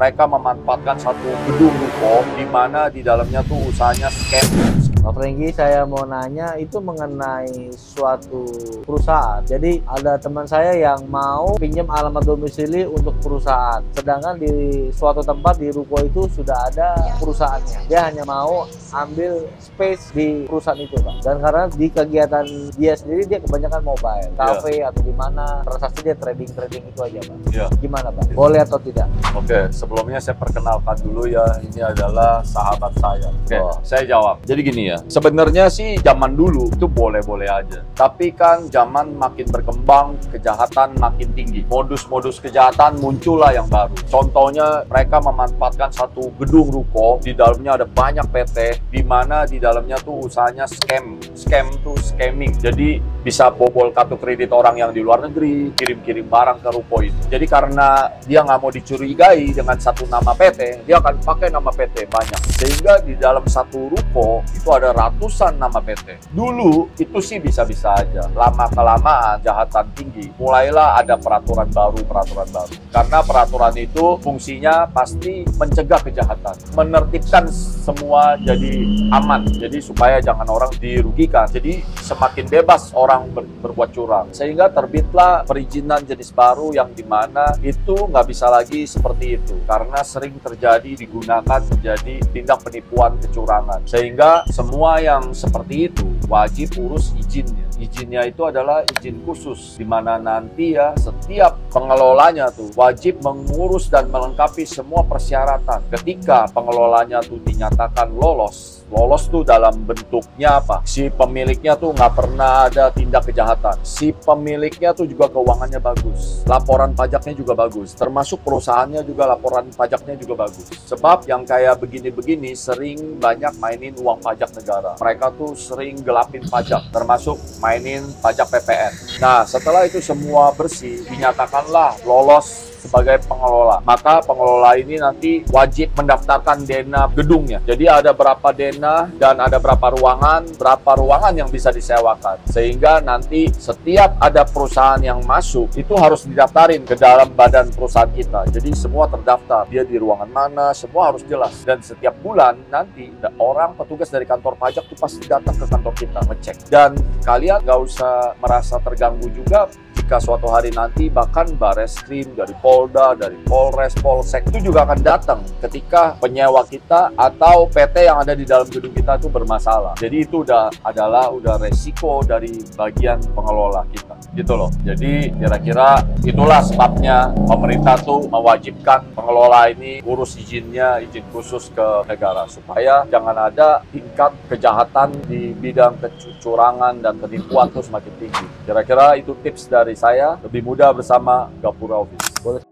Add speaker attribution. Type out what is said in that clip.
Speaker 1: mereka memanfaatkan satu gedung ruko di mana di dalamnya tuh usahanya scam.
Speaker 2: Pak Franky, saya mau nanya itu mengenai suatu perusahaan. Jadi ada teman saya yang mau pinjam alamat domisili untuk perusahaan. Sedangkan di suatu tempat di ruko itu sudah ada perusahaannya. Dia hanya mau ambil space di perusahaan itu, Pak. Dan karena di kegiatan dia sendiri, dia kebanyakan mobile, cafe atau di mana transaksi dia trading itu aja, Pak. Gimana, Pak? Boleh atau tidak?
Speaker 1: Oke, sebelumnya saya perkenalkan dulu ya, ini adalah sahabat saya. Saya jawab. Jadi gini ya, sebenarnya sih zaman dulu itu boleh-boleh aja. Tapi kan zaman makin berkembang, kejahatan makin tinggi. Modus-modus kejahatan muncullah yang baru. Contohnya mereka memanfaatkan satu gedung ruko, di dalamnya ada banyak PT, di mana di dalamnya tuh usahanya scam. Scam tuh scamming. Jadi bisa bobol kartu kredit orang yang di luar negeri, kirim-kirim barang ke ruko itu. Jadi karena dia nggak mau dicurigai dengan satu nama PT, dia akan pakai nama PT banyak. Sehingga di dalam satu ruko itu ada ratusan nama PT. Dulu itu sih bisa-bisa aja. Lama-kelamaan jahatan tinggi. Mulailah ada peraturan baru. Karena peraturan itu fungsinya pasti mencegah kejahatan. Menertibkan semua jadi aman. Jadi supaya jangan orang dirugikan. Jadi semakin bebas orang berbuat curang. Sehingga terbitlah perizinan jenis baru yang dimana itu nggak bisa lagi seperti itu. Karena sering terjadi digunakan menjadi tindak penipuan kecurangan. Sehingga semua yang seperti itu wajib urus izinnya. Izinnya itu adalah izin khusus, di mana nanti ya setiap pengelolanya tuh wajib mengurus dan melengkapi semua persyaratan. Ketika pengelolanya tuh dinyatakan lolos tuh dalam bentuknya apa? Si pemiliknya tuh nggak pernah ada tindak kejahatan. Si pemiliknya tuh juga keuangannya bagus. Laporan pajaknya juga bagus. Termasuk perusahaannya juga laporan pajaknya juga bagus. Sebab yang kayak begini-begini sering banyak mainin uang pajak negara. Mereka tuh sering gelapin pajak, termasuk mainin pajak PPN. Nah, setelah itu semua bersih, dinyatakanlah lolos sebagai pengelola. Maka pengelola ini nanti wajib mendaftarkan dena gedungnya. Jadi ada berapa dena dan ada berapa ruangan yang bisa disewakan. Sehingga nanti setiap ada perusahaan yang masuk, itu harus didaftarin ke dalam badan perusahaan kita. Jadi semua terdaftar. Dia di ruangan mana, semua harus jelas. Dan setiap bulan nanti orang petugas dari kantor pajak itu pasti datang ke kantor kita ngecek. Dan kalian nggak usah merasa terganggu juga jika suatu hari nanti bahkan Bareskrim dari Polda, dari Polres, Polsek itu juga akan datang ketika penyewa kita atau PT yang ada di dalam gedung kita itu bermasalah. Jadi itu udah resiko dari bagian pengelola kita, gitu loh. Jadi kira-kira itulah sebabnya pemerintah tuh mewajibkan pengelola ini urus izinnya, izin khusus ke negara supaya jangan ada tingkat kejahatan di bidang kecurangan dan penipuan tuh semakin tinggi. Kira-kira itu tips dari saya, lebih mudah bersama Gapura Office.
Speaker 2: Boleh.